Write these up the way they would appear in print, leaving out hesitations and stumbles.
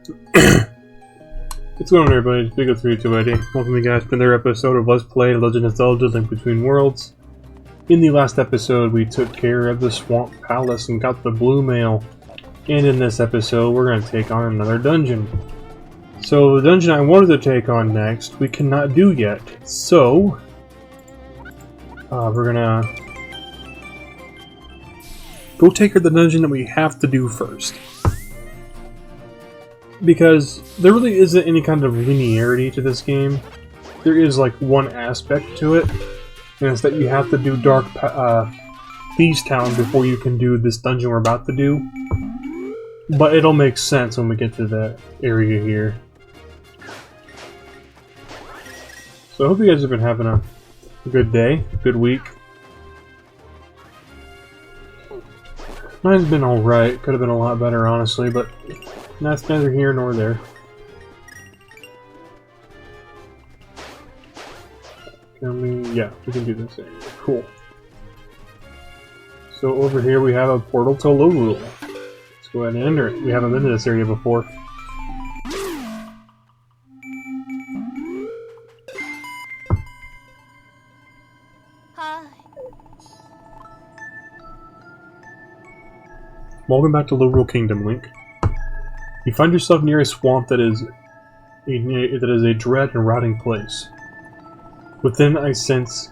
What's going on, everybody? It's Big328. Welcome you guys to another episode of Let's Play Legend of Zelda: Link Between Worlds. In the last episode, we took care of the Swamp Palace and got the Blue Mail. And in this episode, we're going to take on another dungeon. So, the dungeon I wanted to take on next, we cannot do yet. So, we're going to go take care of the dungeon that we have to do first. Because there really isn't any kind of linearity to this game. There is like one aspect to it, and it's that you have to do Dark Thieves Town before you can do this dungeon we're about to do. But it'll make sense when we get to that area here. So I hope you guys have been having a good day, good week. Mine's been alright, could have been a lot better honestly, but that's neither here nor there. Yeah, we can do this area. Cool. So over here we have a portal to Lorule. Let's go ahead and enter it. We haven't been to this area before. Hi. Welcome back to Lorule Kingdom, Link. You find yourself near a swamp that is a dread and rotting place. Within, I sense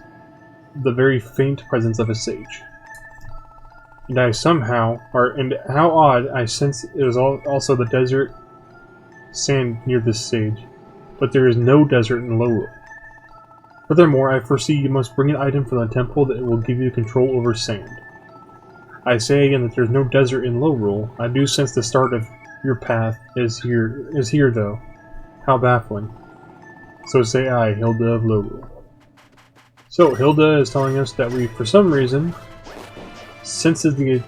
the very faint presence of a sage. And how odd, I sense it is also the desert sand near this sage, but there is no desert in Lorule. Furthermore, I foresee you must bring an item from the temple that will give you control over sand. I say again that there is no desert in Lorule. I do sense the start of your path is here though. How baffling. So say I, Hilda of Lorule. So, Hilda is telling us that we, for some reason, senses the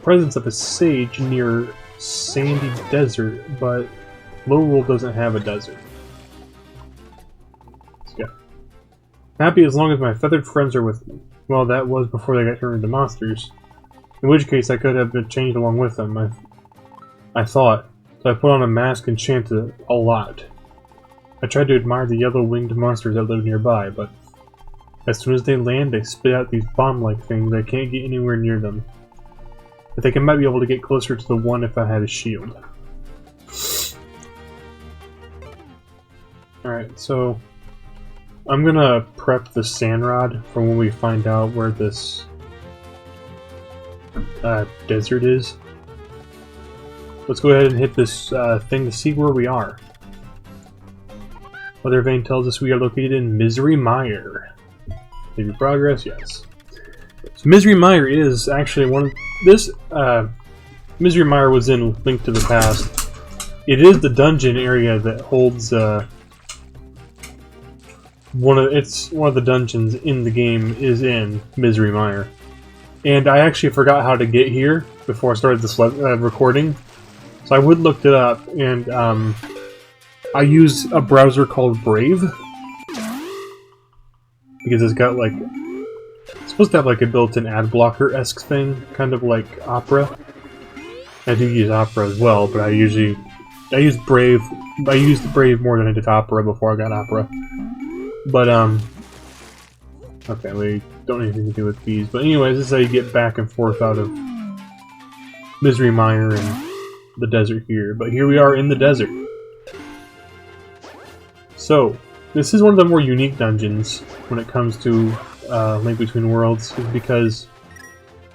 presence of a sage near sandy desert, but Lorule doesn't have a desert. Let's go. Happy as long as my feathered friends are with me. Well, that was before they got turned into monsters. In which case, I could have been changed along with them. I thought, so I put on a mask and chanted a lot. I tried to admire the yellow-winged monsters that live nearby, but as soon as they land, they spit out these bomb-like things. I can't get anywhere near them. I think I might be able to get closer to the one if I had a shield. Alright, so I'm gonna prep the sand rod for when we find out where this desert is. Let's go ahead and hit this thing to see where we are. Weather Vane tells us we are located in Misery Mire. Maybe progress? Yes. So Misery Mire is actually one of this. Misery Mire was in Link to the Past. It is the dungeon area that holds one of the dungeons in the game is in Misery Mire. And I actually forgot how to get here before I started this recording. So I looked it up, and I use a browser called Brave. Because it's got like... It's supposed to have like a built-in ad blocker-esque thing, kind of like Opera. I do use Opera as well, but I use Brave. I used Brave more than I did Opera before I got Opera. But, okay, we don't have anything to do with these. But anyways, this is how you get back and forth out of Misery Mire and the desert here. But here we are in the desert. So, this is one of the more unique dungeons when it comes to Link Between Worlds, is because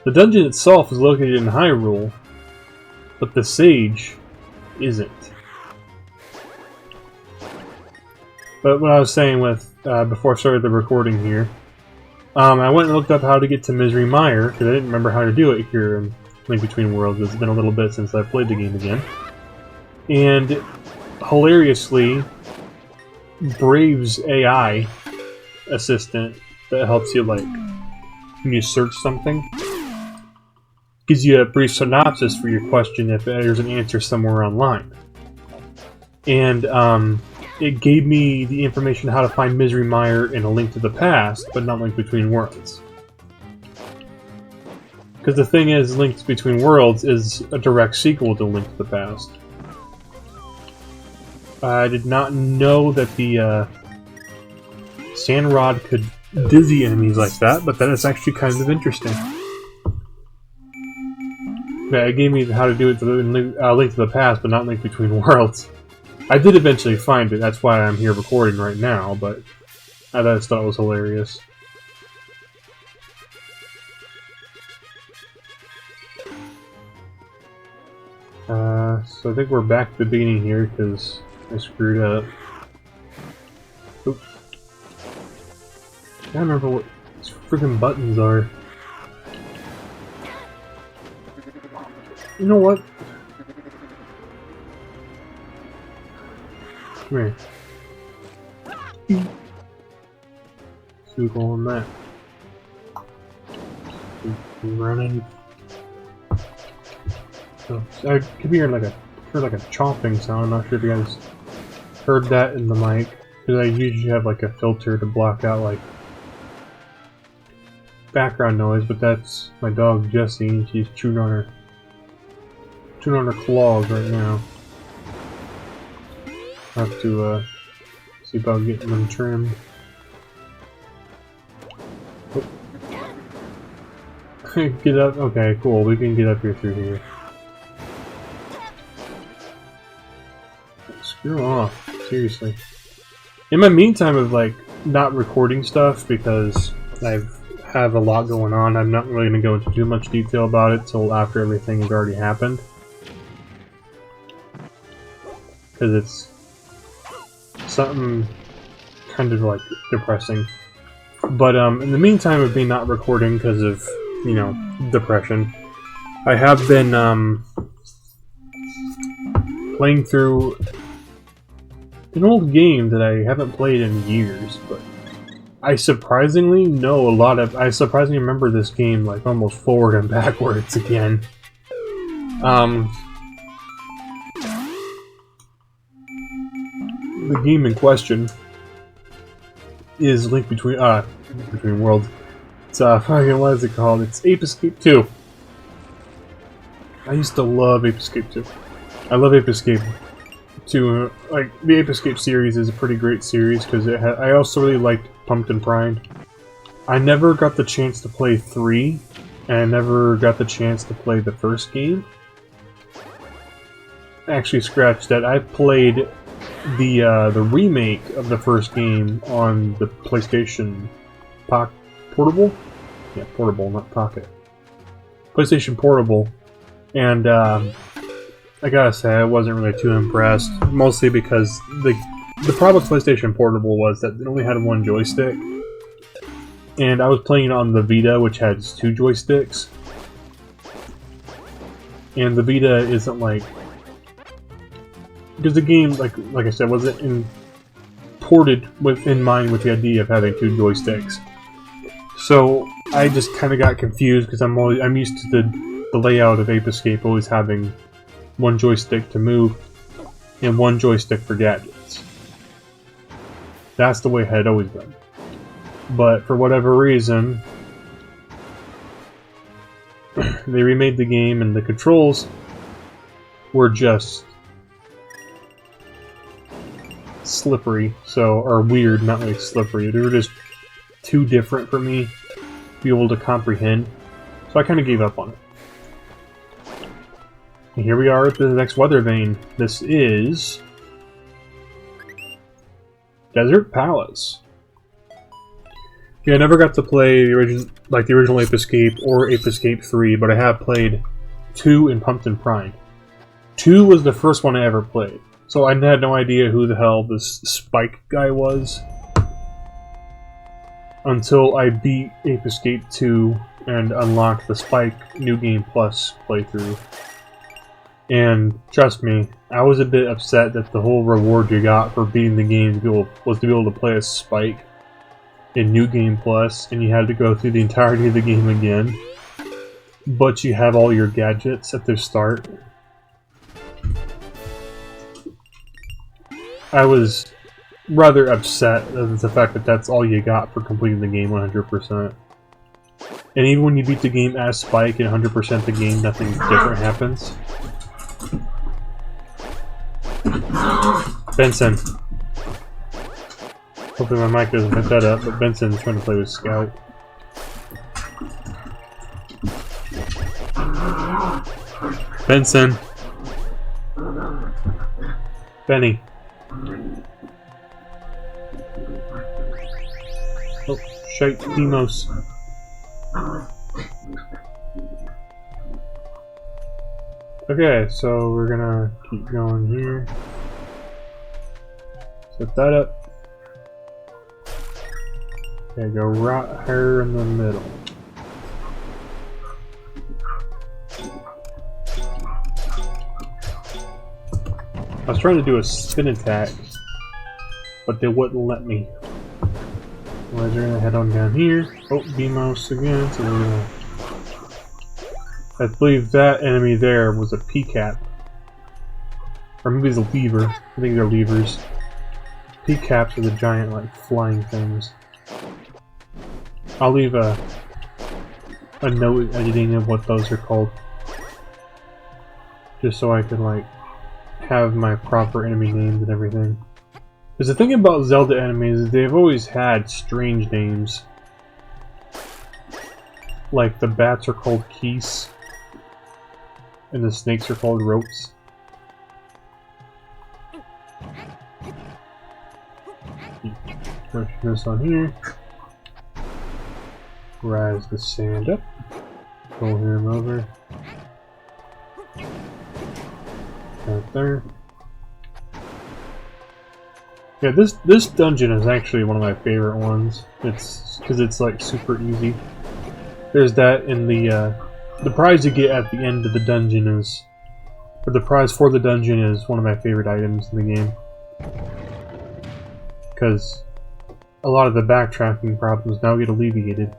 the dungeon itself is located in Hyrule, but the sage isn't. But what I was saying with before I started the recording here, I went and looked up how to get to Misery Mire, because I didn't remember how to do it here in Link Between Worlds. It's been a little bit since I've played the game again. And, hilariously, Brave's AI assistant that helps you, like, when you search something, gives you a brief synopsis for your question if there's an answer somewhere online. And, it gave me the information how to find Misery Mire in A Link to the Past, but not Link Between Worlds. Because the thing is, Link Between Worlds is a direct sequel to Link to the Past. I did not know that the sand rod could dizzy enemies like that, but that is actually kind of interesting. Yeah, it gave me how to do it in Link to the Past, but not Link Between Worlds. I did eventually find it, that's why I'm here recording right now, but I just thought it was hilarious. So I think we're back to the beginning here, because I screwed up. Oops. I can't remember what these freaking buttons are. You know what? Come here. Let's go on that. Keep running. So, I could be hearing like a chomping sound. I'm not sure if you guys heard that in the mic, because I usually have like a filter to block out like background noise, but that's my dog Jessie, and she's chewing on her claws right now. I have to see about getting them trimmed. Oh. Get up. Okay, cool. We can get up here through here. Screw off. Seriously. In my meantime of like not recording stuff because I have a lot going on, I'm not really going to go into too much detail about it till after everything has already happened. Because it's something kind of like depressing. But in the meantime of me not recording because of, you know, depression, I have been playing through an old game that I haven't played in years, but I surprisingly know a lot of. I surprisingly remember this game like almost forward and backwards again. The game in question is Link Between Worlds. It's fucking, what is it called? It's Ape Escape 2. I used to love Ape Escape 2. I love Ape Escape 2. Like the Ape Escape series is a pretty great series because I also really liked Pumpkin Pride. I never got the chance to play 3, and I never got the chance to play the first game. Actually, scratch that. I played the remake of the first game on the PlayStation Portable? Yeah, Portable, not Pocket. PlayStation Portable. And I gotta say, I wasn't really too impressed. Mostly because the problem with PlayStation Portable was that it only had one joystick. And I was playing on the Vita, which has 2 joysticks. And the Vita isn't like... Because the game, like I said, wasn't ported in mind with the idea of having 2 joysticks. So I just kind of got confused because I'm used to the layout of Ape Escape always having 1 joystick to move and 1 joystick for gadgets. That's the way it had always been. But for whatever reason, they remade the game and the controls were just slippery, or weird, not like slippery. They were just too different for me to be able to comprehend. So I kind of gave up on it. And here we are at the next weather vane. This is Desert Palace. Yeah, I never got to play the original Ape Escape or Ape Escape 3, but I have played 2 in Pumpkin Pride. 2 was the first one I ever played. So I had no idea who the hell this Spike guy was until I beat Ape Escape 2 and unlocked the Spike New Game Plus playthrough. And trust me, I was a bit upset that the whole reward you got for beating the game was to be able to play as Spike in New Game Plus, and you had to go through the entirety of the game again. But you have all your gadgets at the start. I was rather upset at the fact that that's all you got for completing the game 100%. And even when you beat the game as Spike and 100% the game, nothing different happens. Benson. Hopefully my mic doesn't pick that up, but Benson's trying to play with Scout. Benson. Benny. Oh, shite, Demos. Okay, so we're gonna keep going here. Set that up. Okay, go right here in the middle. I was trying to do a spin attack, but they wouldn't let me. We're gonna head on down here. Oh, Demos again. So we're gonna... I believe that enemy there was a P-cap. Or maybe it's a lever. I think they're levers. P-caps are the giant, like, flying things. I'll leave a note editing of what those are called. Just so I can, like, have my proper enemy names and everything. Because the thing about Zelda enemies is they've always had strange names. Like, the bats are called Keese. And the snakes are called ropes. Keep pushing this on here. Rise the sand up. Pull him over. Right there. Yeah, this dungeon is actually one of my favorite ones. It's because it's like super easy. There's that in the prize you get at the end of the dungeon is, or the prize for the dungeon is one of my favorite items in the game. Because a lot of the backtracking problems now get alleviated.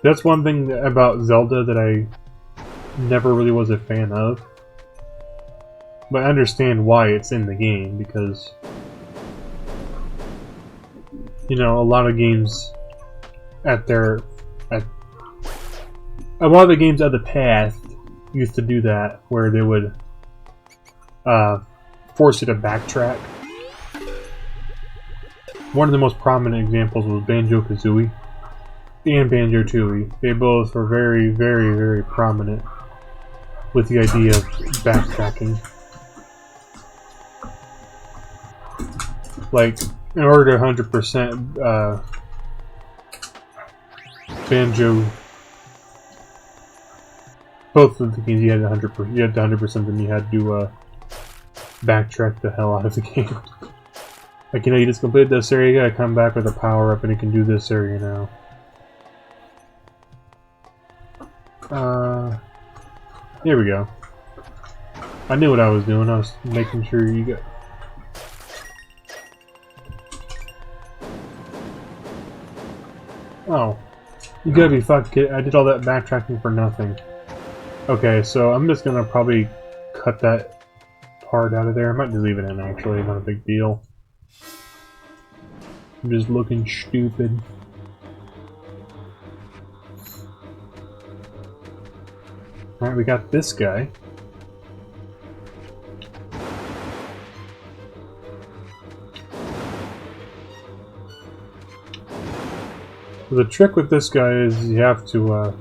That's one thing about Zelda that I never really was a fan of. But I understand why it's in the game, because you know, a lot of games a lot of the games of the past used to do that, where they would force you to backtrack. One of the most prominent examples was Banjo-Kazooie and Banjo-Tooie. They both were very, very, very prominent with the idea of backtracking. Like, in order to 100% Banjo, both of the games you had 100%, you had to 100%, then you had to backtrack the hell out of the game. Like, you know, you just completed this area, you gotta come back with a power up, and you can do this area now. Here we go. I knew what I was doing. I was making sure you got. Oh, you gotta be fucking. I did all that backtracking for nothing. Okay, so I'm just gonna probably cut that part out of there. I might just leave it in, actually. Not a big deal. I'm just looking stupid. Alright, we got this guy. The trick with this guy is you have to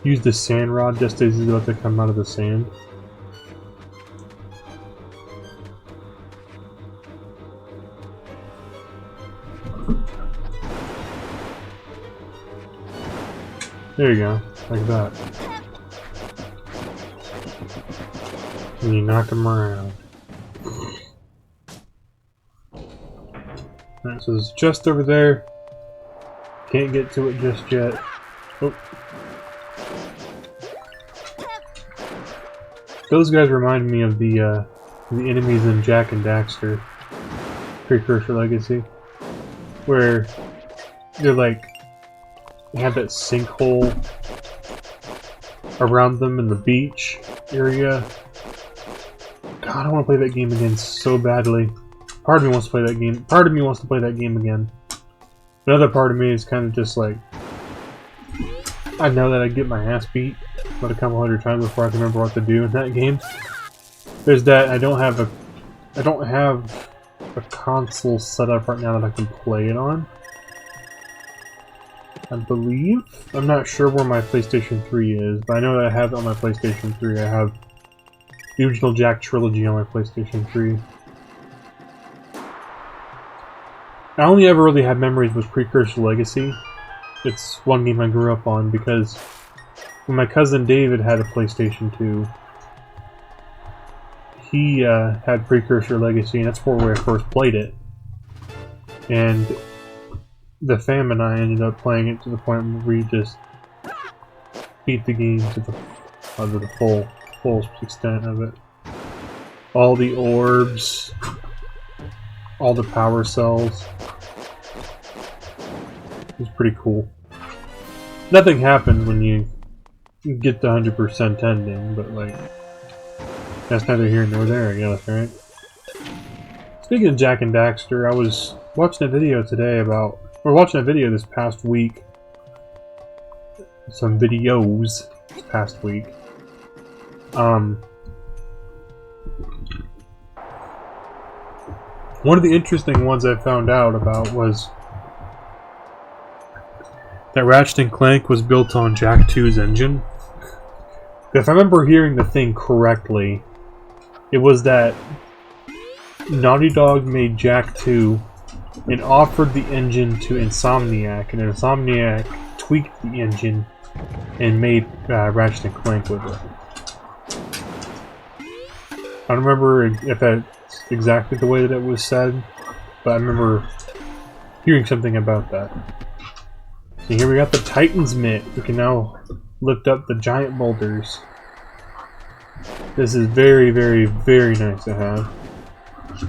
use the sand rod just as he's about to come out of the sand. There you go, like that. And you knock him around. Alright, so it's just over there. Can't get to it just yet. Oh. Those guys remind me of the enemies in Jak and Daxter Precursor Legacy, where they're like, they have that sinkhole around them in the beach area. God, I want to play that game again so badly. Part of me wants to play that game. Part of me wants to play that game again. Another part of me is kind of just like, I know that I get my ass beat, about a couple hundred times before I can remember what to do in that game. There's that. I don't have a console set up right now that I can play it on. I believe. I'm not sure where my PlayStation 3 is, but I know that I have it on my PlayStation 3. I have the original Jak trilogy on my PlayStation 3. I only ever really had memories with Precursor Legacy. It's one game I grew up on because when my cousin David had a PlayStation 2, he had Precursor Legacy, and that's where I first played it. And the fam and I ended up playing it to the point where we just beat the game to the full extent of it. All the orbs, all the power cells. It was pretty cool. Nothing happened when you get the 100% ending, but like, that's neither here nor there, I guess, right? Speaking of Jak and Daxter, I was watching a video today about, or watching a video this past week. Some videos this past week. One of the interesting ones I found out about was that Ratchet & Clank was built on Jak 2's engine. If I remember hearing the thing correctly, it was that Naughty Dog made Jak 2 and offered the engine to Insomniac, and Insomniac tweaked the engine and made Ratchet & Clank with it. I don't remember if that's exactly the way that it was said, but I remember hearing something about that. So here we got the Titan's Mitt. We can now lift up the giant boulders. This is very, very, very nice to have. So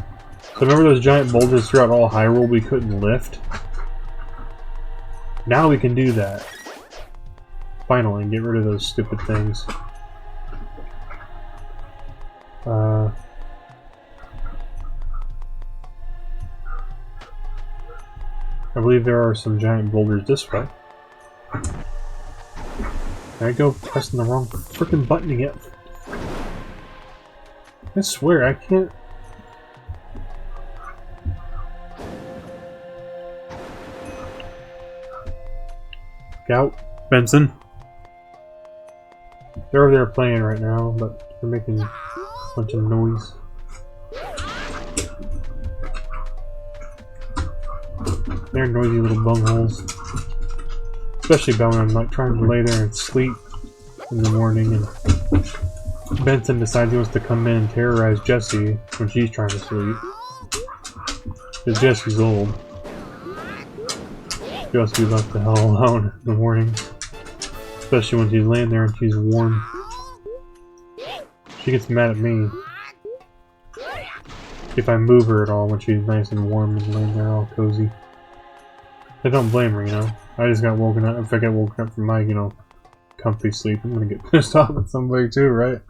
remember those giant boulders throughout all Hyrule we couldn't lift? Now we can do that. Finally, get rid of those stupid things. I believe there are some giant boulders this way. There I go, pressing the wrong frickin' button again. I swear, I can't... Look out, Benson. They're over there playing right now, but they're making a bunch of noise. They're noisy little bungholes. Especially about when I'm like trying to lay there and sleep in the morning and Benson decides he wants to come in and terrorize Jessie when she's trying to sleep. Because Jessie's old. She has to be left the hell alone in the morning. Especially when she's laying there and she's warm. She gets mad at me if I move her at all when she's nice and warm and laying there all cozy. I don't blame her, you know. I just got woken up. If I get woken up from my, you know, comfy sleep, I'm gonna get pissed off at somebody too, right?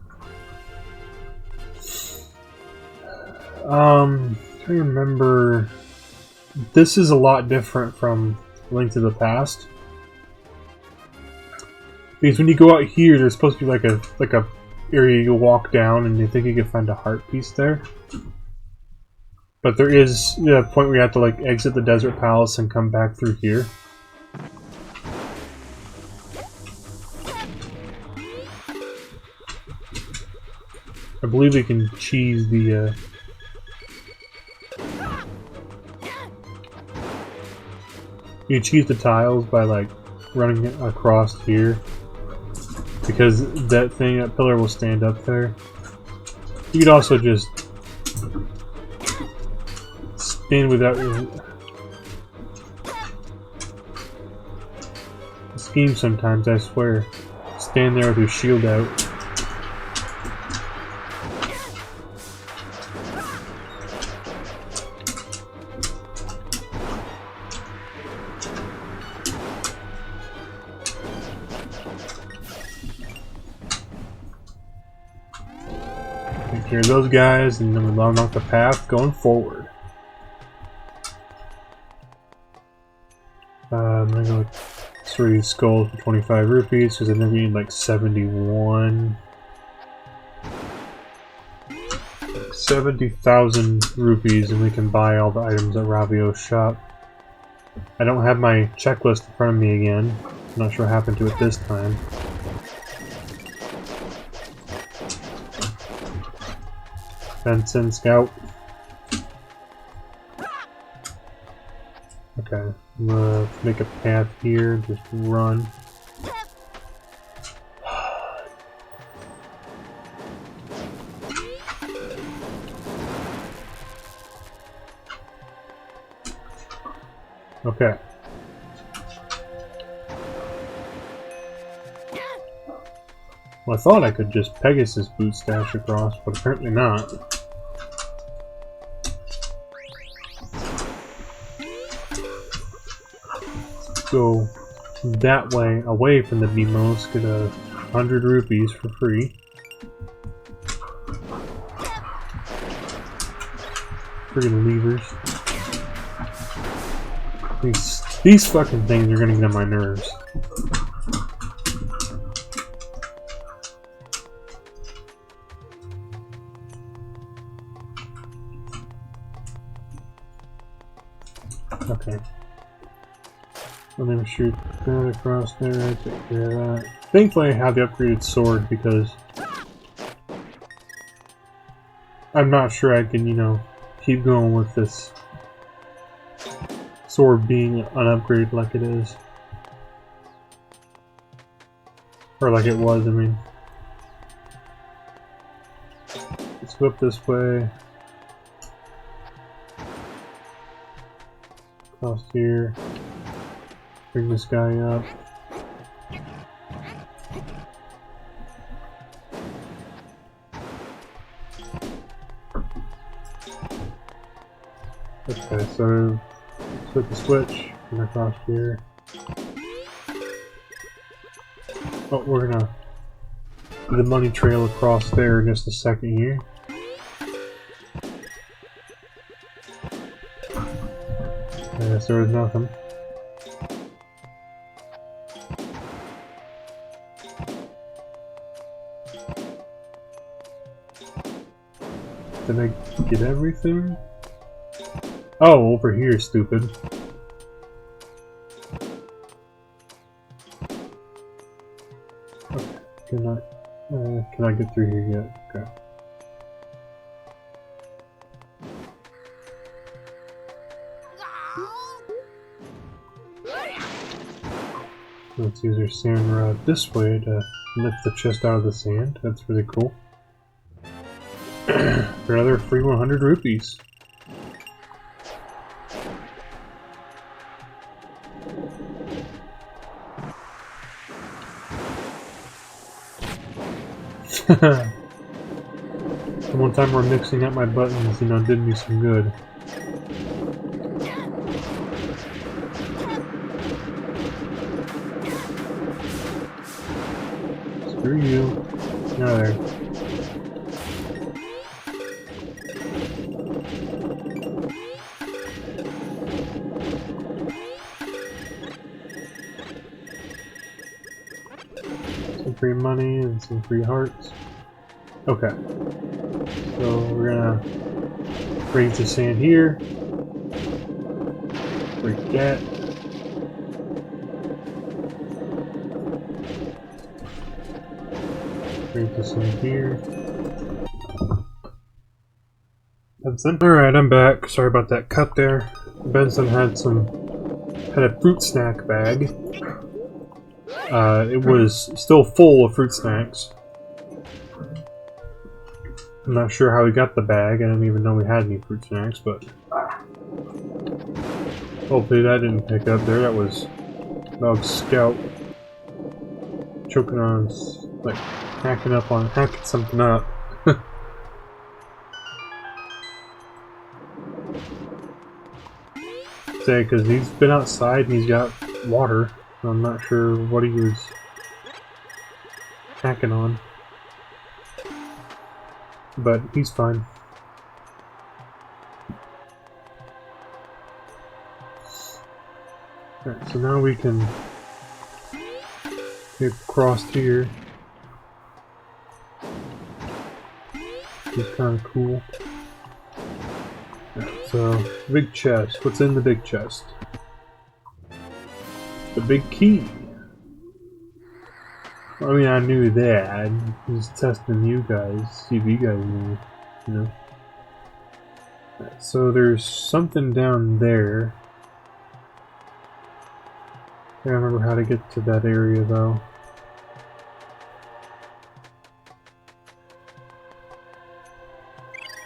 I remember this is a lot different from Link to the Past. Because when you go out here, there's supposed to be like a area you walk down and you think you can find a heart piece there. But there is a point where you have to like exit the Desert Palace and come back through here. I believe we can cheese the you can cheese the tiles by like running it across here. Because that pillar will stand up there. You could also just stand without your scheme sometimes, I swear. Stand there with your shield out. Take care of those guys, and then we'll unlock the path going forward. I'm gonna go 3 skulls for 25 rupees, because I think we need like 71. 70,000 rupees, and we can buy all the items at Ravio's shop. I don't have my checklist in front of me again. I'm not sure what happened to it this time. Benson, scout. Okay, I'm gonna make a path here, just run. Okay. Well, I thought I could just Pegasus boot stash across, but apparently not. Go that way, away from the Beamos, get 100 rupees for free. Friggin' levers. These fucking things are gonna get on my nerves. Okay. Let me shoot that across there, take care of that. Thankfully I have the upgraded sword because I'm not sure I can, you know, keep going with this sword being an upgrade like it is. Or like it was, I mean. Let's go up this way. Across here. Bring this guy up. Okay, so flip the switch and across here. Oh, we're gonna do the money trail across there in just a second here. Yes, there was nothing. Did I get everything? Oh, over here, stupid. Okay, can I get through here yet? Okay. Let's use our sand rod this way to lift the chest out of the sand. That's really cool. For another free 100 rupees. One time we're mixing up my buttons, you know, did me some good. Screw you. No, there. Some free money and some free hearts. Okay. So we're gonna raise the sand here. Break that. Raise the sand here. Benson. Alright, I'm back. Sorry about that cut there. Benson had a fruit snack bag. It was still full of fruit snacks. I'm not sure how he got the bag. I didn't even know we had any fruit snacks, but hopefully that didn't pick up there. That was Dog Scout choking on, like, hacking something up. Say, because he's been outside and he's got water. I'm not sure what he was hacking on. But he's fine. Alright, so now we can Get across here. It's kind of cool. So, big chest. What's in the big chest? The big key. I mean, I knew that. I'm just testing you guys, see if you guys knew, you know. So there's something down there. I can't remember how to get to that area though.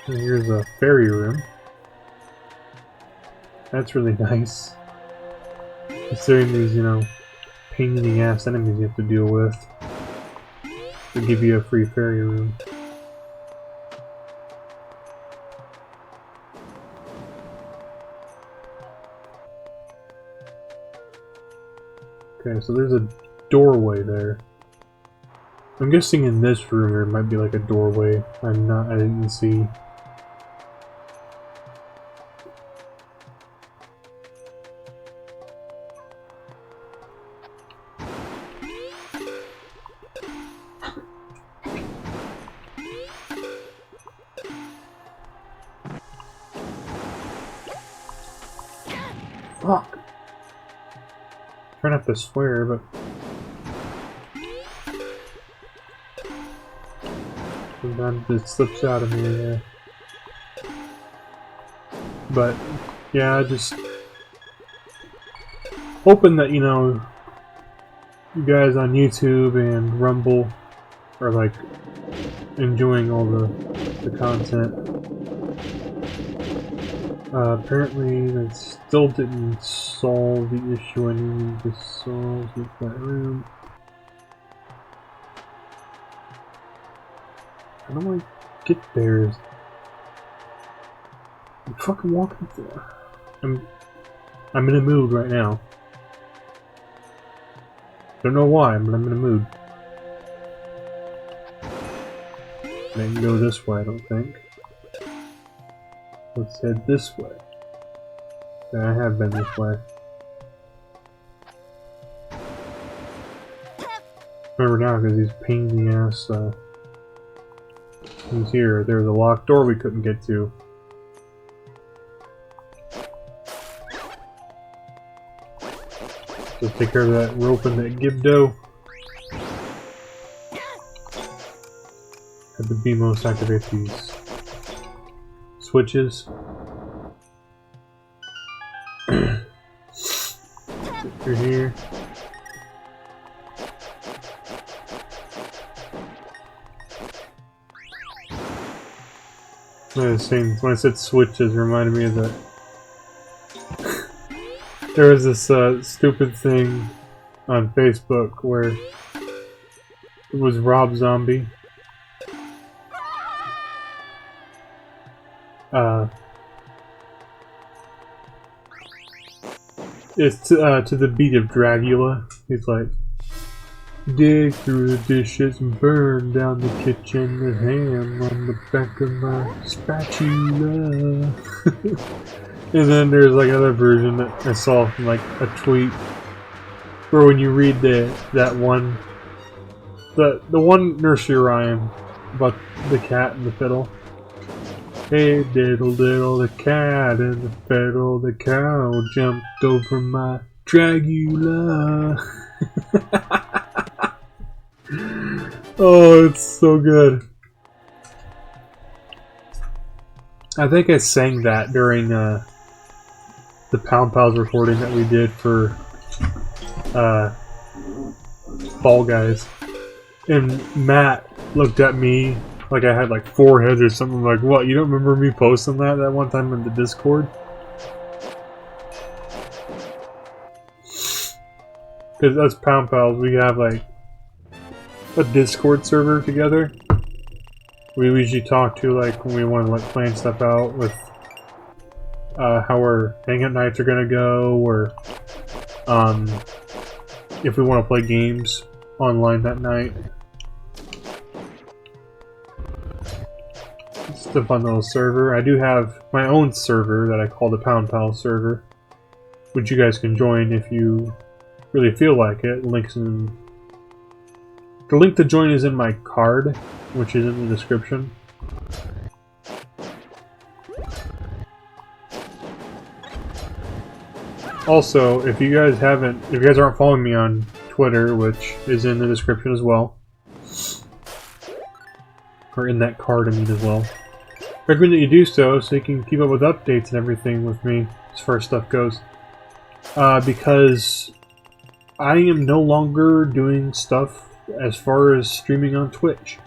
And here's a fairy room. That's really nice. Considering these, you know, pain in the ass enemies you have to deal with. They give you a free fairy room. Okay, so there's a doorway there. I'm guessing in this room there might be like a doorway. I didn't see. Fuck! Try not to swear, but sometimes it slips out of me there. But yeah, just hoping that, you know, you guys on YouTube and Rumble are like enjoying all the content. Apparently that still didn't solve the issue I needed to solve with that room. How do I get there? I'm fucking walking there. I'm in a mood right now. Don't know why, but I'm in a mood. I can go this way, I don't think. Let's head this way. Yeah, I have been this way. Remember now, because he's pain in the ass. He's here. There's a locked door we couldn't get to. Just take care of that rope and that gibdo. Had the BMOS activate these switches. Through here. When I said switches, it reminded me of that. There was this stupid thing on Facebook where it was Rob Zombie. It's to the beat of Dragula. He's like, dig through the dishes and burn down the kitchen with ham on the back of my spatula. And then there's like another version that I saw from like a tweet where when you read that one, the one nursery rhyme about the cat and the fiddle. Hey diddle diddle, the cat and the fiddle, the cow jumped over my Dragula. Oh, it's so good. I think I sang that during the Pound Pals recording that we did for Fall Guys. And Matt looked at me like I had like 4 heads or something. Like, what, you don't remember me posting that one time in the Discord? Because us Pound Pals, we have like a Discord server together. We usually talk to like when we want to like plan stuff out with how our hangout nights are gonna go, or if we want to play games online that night. It's a fun little server. I do have my own server that I call the Pound Pal server, which you guys can join if you really feel like it. Links in The link to join is in my card, which is in the description. Also, if you guys aren't following me on Twitter, which is in the description as well, or in that card, I mean, as well, recommend that you do so you can keep up with updates and everything with me as far as stuff goes. Because I am no longer doing stuff as far as streaming on Twitch.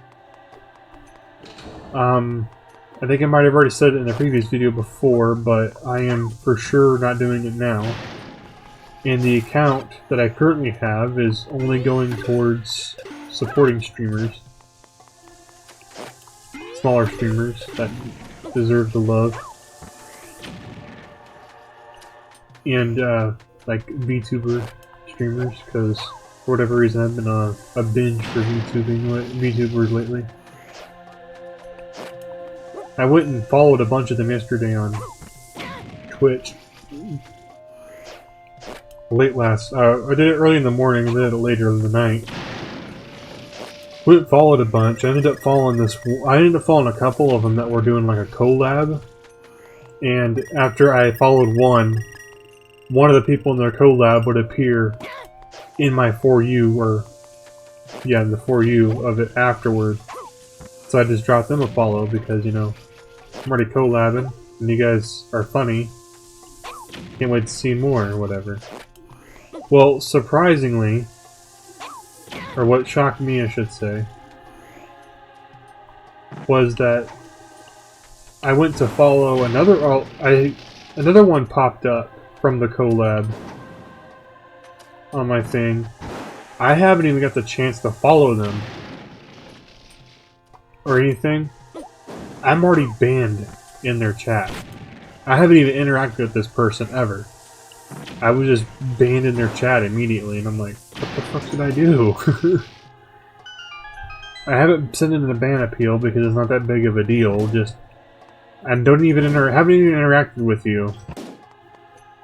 I think I might have already said it in the previous video before, but I am for sure not doing it now. And the account that I currently have is only going towards supporting streamers. Smaller streamers that deserve the love. And, like, VTuber streamers, because for whatever reason I've been on a binge for VTubers lately. I went and followed a bunch of them yesterday on Twitch. I did it early in the morning and did it later in the night. Went and followed a bunch. I ended up following a couple of them that were doing like a collab. And after I followed one of the people in their collab would appear in my For You, or yeah, the For You of it afterward. So I just dropped them a follow because, you know, I'm already collabing and you guys are funny. Can't wait to see more or whatever. Well, surprisingly, or what shocked me, I should say, was that I went to follow another one popped up from the collab on my thing. I haven't even got the chance to follow them or anything. I'm already banned in their chat. I haven't even interacted with this person ever. I was just banned in their chat immediately, and I'm like, what the fuck did I do? I haven't sent in a ban appeal because it's not that big of a deal. I haven't even interacted with you,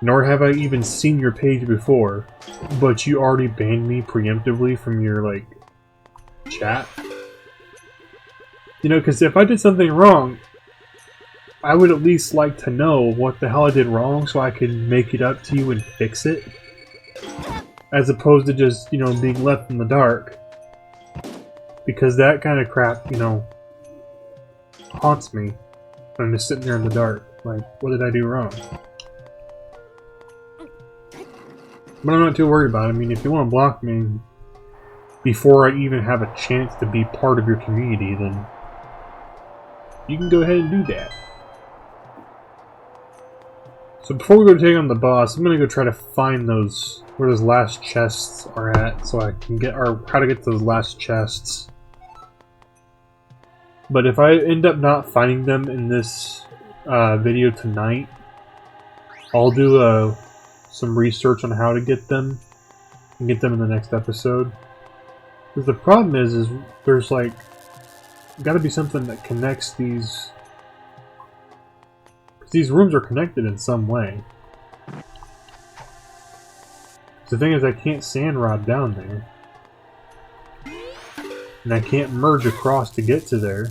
nor have I even seen your page before. But you already banned me preemptively from your like chat. You know, because if I did something wrong, I would at least like to know what the hell I did wrong so I can make it up to you and fix it. As opposed to just, you know, being left in the dark. Because that kind of crap, you know, haunts me. When I'm just sitting there in the dark. Like, what did I do wrong? But I'm not too worried about it. I mean, if you want to block me before I even have a chance to be part of your community, then you can go ahead and do that. So before we go take on the boss, I'm gonna go try to find where those last chests are at, so I can get how to get those last chests. But if I end up not finding them in this video tonight, I'll do some research on how to get them and get them in the next episode. Because the problem is there's like got to be something that connects these. These rooms are connected in some way. The thing is, I can't sand rod down there. And I can't merge across to get to there.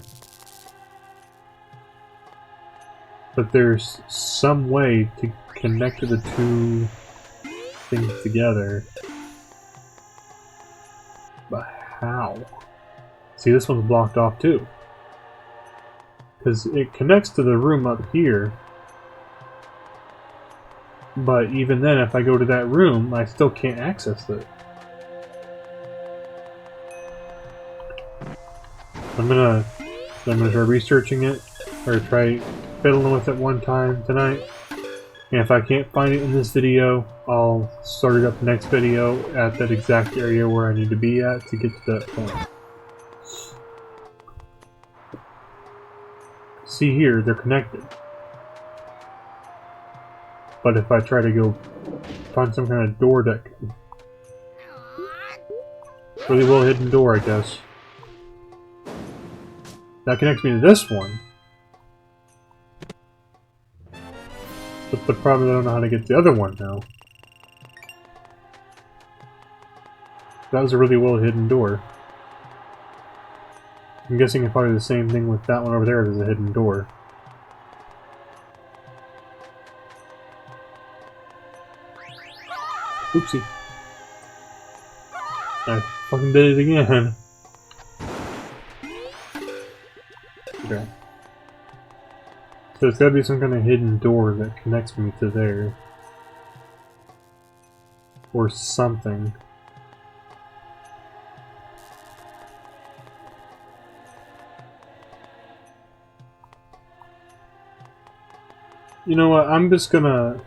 But there's some way to connect the two things together. But how? See, this one's blocked off too. Because it connects to the room up here. But even then, if I go to that room, I still can't access it. I'm gonna try researching it, or try fiddling with it one time tonight. And if I can't find it in this video, I'll start it up next video at that exact area where I need to be at to get to that point. See here, they're connected. But if I try to go find some kind of door that really well hidden door, I guess. That connects me to this one. But the problem is I don't know how to get the other one now. That was a really well hidden door. I'm guessing it's probably the same thing with that one over there. There's a hidden door. Oopsie. I fucking did it again. Okay. So there's gotta be some kind of hidden door that connects me to there. Or something. You know what, I'm just gonna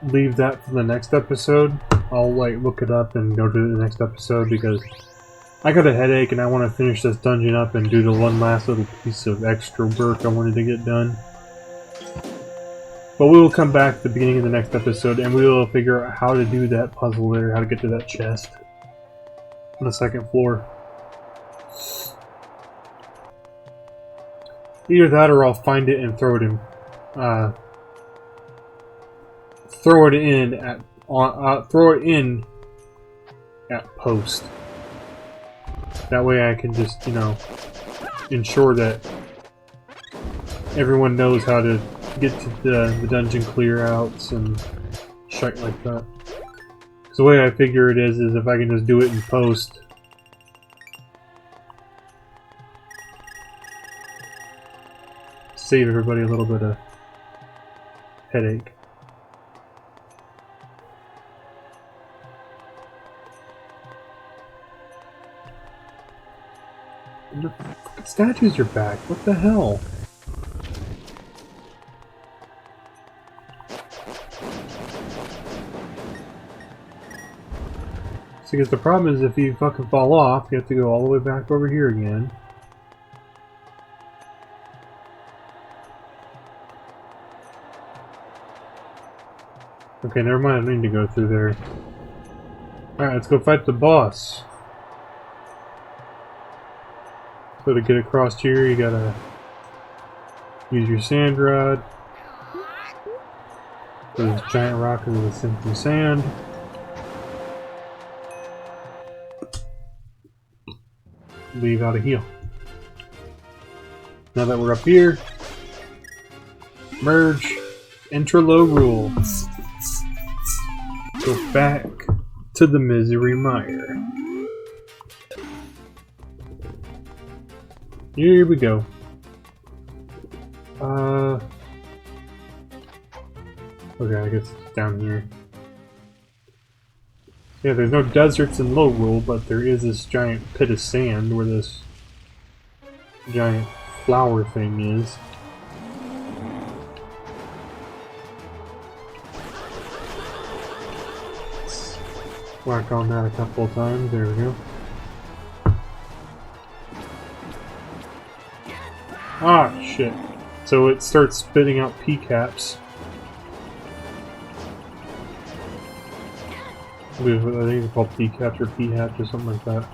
leave that for the next episode. I'll like look it up and go to the next episode because I got a headache and I want to finish this dungeon up and do the one last little piece of extra work I wanted to get done. But we will come back at the beginning of the next episode and we will figure out how to do that puzzle there, how to get to that chest on the second floor. Either that or I'll find it and throw it in. Throw it in at post. That way I can just, you know, ensure that everyone knows how to get to the dungeon clear outs and shit like that. Because the way I figure it is if I can just do it in post. Save everybody a little bit of headache. The fucking statues are back. What the hell? See, because the problem is if you fucking fall off, you have to go all the way back over here again. Okay, never mind. I need to go through there. Alright, let's go fight the boss. So to get across here, you gotta use your sand rod. There's a giant rock into the simply sand. Leave out a heal. Now that we're up here, merge, enter low rule. Go back to the misery mire. Here we go. Okay, I guess it's down here. Yeah, there's no deserts in low rule, but there is this giant pit of sand where this giant flower thing is. Whack on that a couple of times. There we go. Ah, shit. So it starts spitting out P-caps. I think they're called P-caps or P-hats or something like that.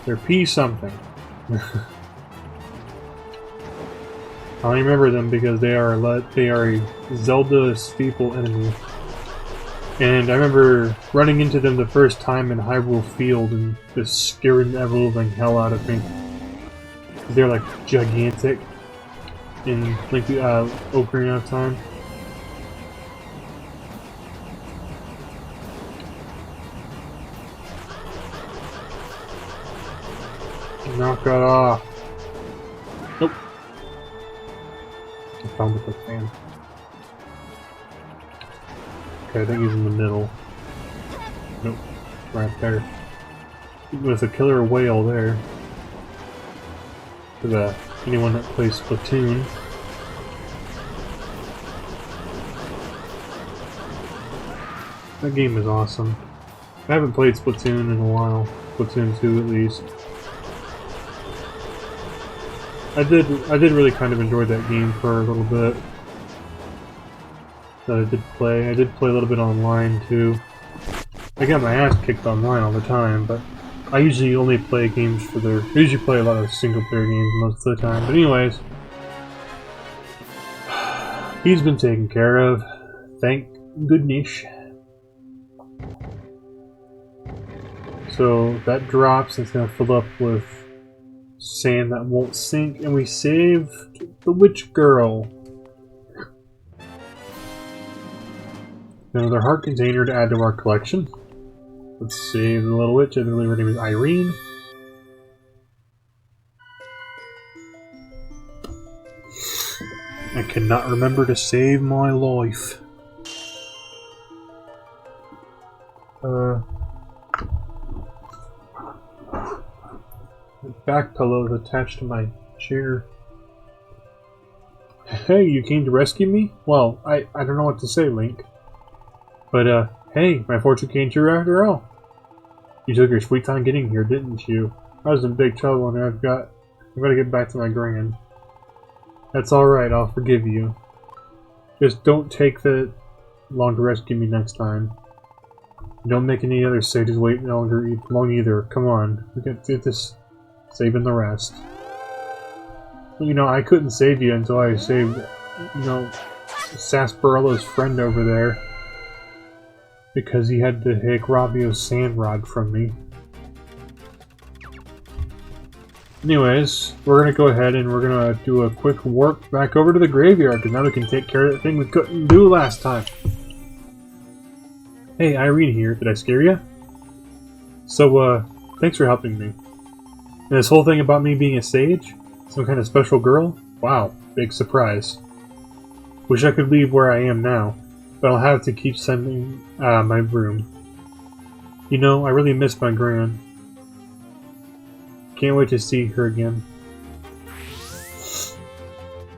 They're P-something. I only remember them because they are a Zelda staple enemy. And I remember running into them the first time in Hyrule Field and just scaring the ever-living hell out of me. They're like gigantic in like the Ocarina of Time. Knock it off. Nope. I found the quick fan. Okay, I think he's in the middle. Nope. Right there. With a killer whale there. For anyone that plays Splatoon. That game is awesome. I haven't played Splatoon in a while. Splatoon 2 at least. I did really kind of enjoy that game for a little bit. That I did play. I did play a little bit online too. I got my ass kicked online all the time, but I usually only play games for their... I usually play a lot of single player games most of the time. But anyways, he's been taken care of. Thank goodness. So that drops, it's gonna fill up with Sand that won't sink, and we saved the witch girl. Another heart container to add to our collection. Let's save the little witch. I believe her name is Irene. I cannot remember to save my life. The back pillow is attached to my chair. Hey, you came to rescue me? Well, I don't know what to say, Link. But, hey, my fortune came true after all. You took your sweet time getting here, didn't you? I was in big trouble and I've got to get back to my grand. That's alright, I'll forgive you. Just don't take that long to rescue me next time. Don't make any other sages wait long either. Come on, we can do this. Saving the rest. Well, you know, I couldn't save you until I saved, you know, Sarsaparillo's friend over there. Because he had to take Robbio's sand rod from me. Anyways, we're gonna go ahead and we're gonna do a quick warp back over to the graveyard, because now we can take care of that thing we couldn't do last time. Hey, Irene here. Did I scare you? So, thanks for helping me. And this whole thing about me being a sage? Some kind of special girl? Wow, big surprise. Wish I could leave where I am now, but I'll have to keep sending my room. You know, I really miss my gran. Can't wait to see her again.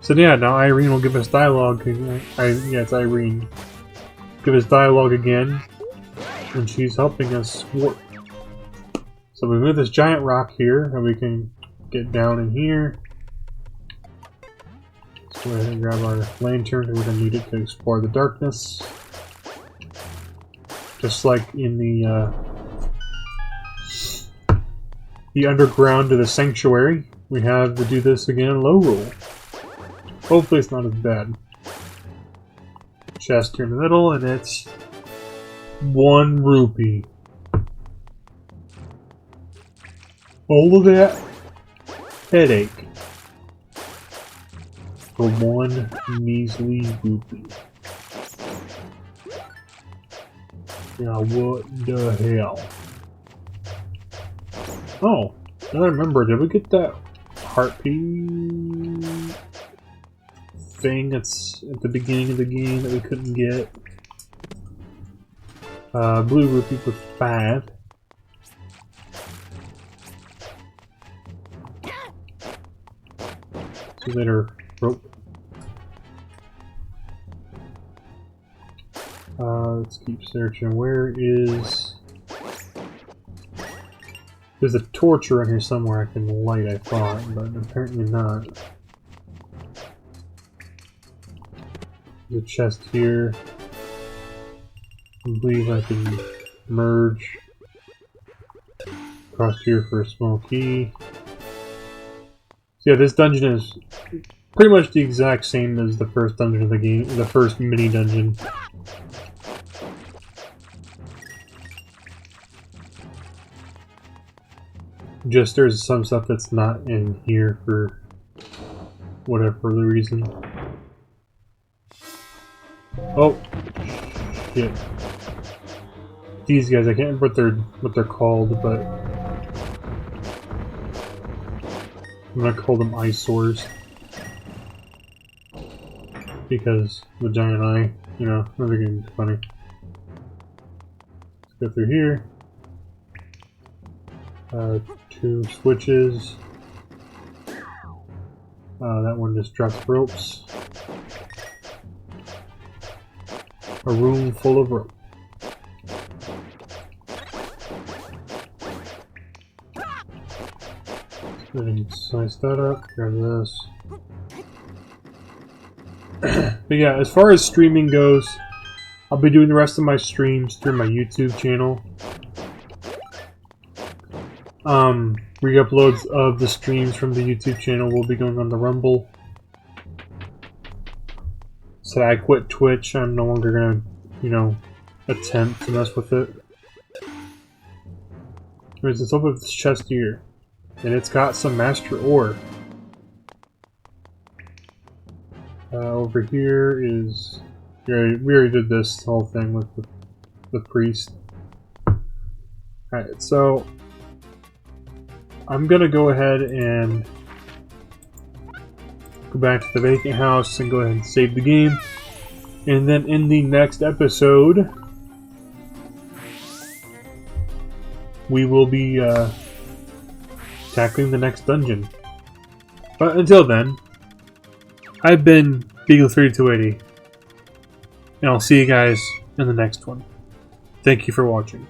So yeah, now Irene will give us dialogue. Yeah, it's Irene. Give us dialogue again, and she's helping us warp. So we move this giant rock here, and we can get down in here. Let's go ahead and grab our lantern, and we're going to need it to explore the darkness. Just like in the underground to the sanctuary, we have to do this again in low roll. Hopefully it's not as bad. Chest here in the middle, and it's 1 rupee. All of that headache for 1 measly rupee. Now what the hell? Oh, now I remember, did we get that heart piece thing that's at the beginning of the game that we couldn't get? Blue rupee for 5. See you later, rope. Let's keep searching. Where is... There's a torch around here somewhere I can light, I thought, but apparently not. There's a chest here. I believe I can merge across here for a small key. So yeah, this dungeon is pretty much the exact same as the first dungeon of the game, the first mini dungeon. Just there's some stuff that's not in here for whatever the reason. Oh shit. These guys, I can't remember what they're called, but I'm gonna call them eyesores. Because the giant eye, you know, another game is funny. Let's go through here. 2 switches. That one just drops ropes. A room full of rope. Go ahead and slice that up, grab this. But yeah, as far as streaming goes, I'll be doing the rest of my streams through my YouTube channel. Re-uploads of the streams from the YouTube channel will be going on the Rumble. So I quit Twitch. I'm no longer gonna, you know, attempt to mess with it. Anyways, let's open this chest here. And it's got some master ore. Over here is... We already did this whole thing with the priest. Alright, so... I'm gonna go ahead and go back to the vacant house and go ahead and save the game. And then in the next episode, we will be tackling the next dungeon. But until then, I've been Beagle3280, and I'll see you guys in the next one. Thank you for watching.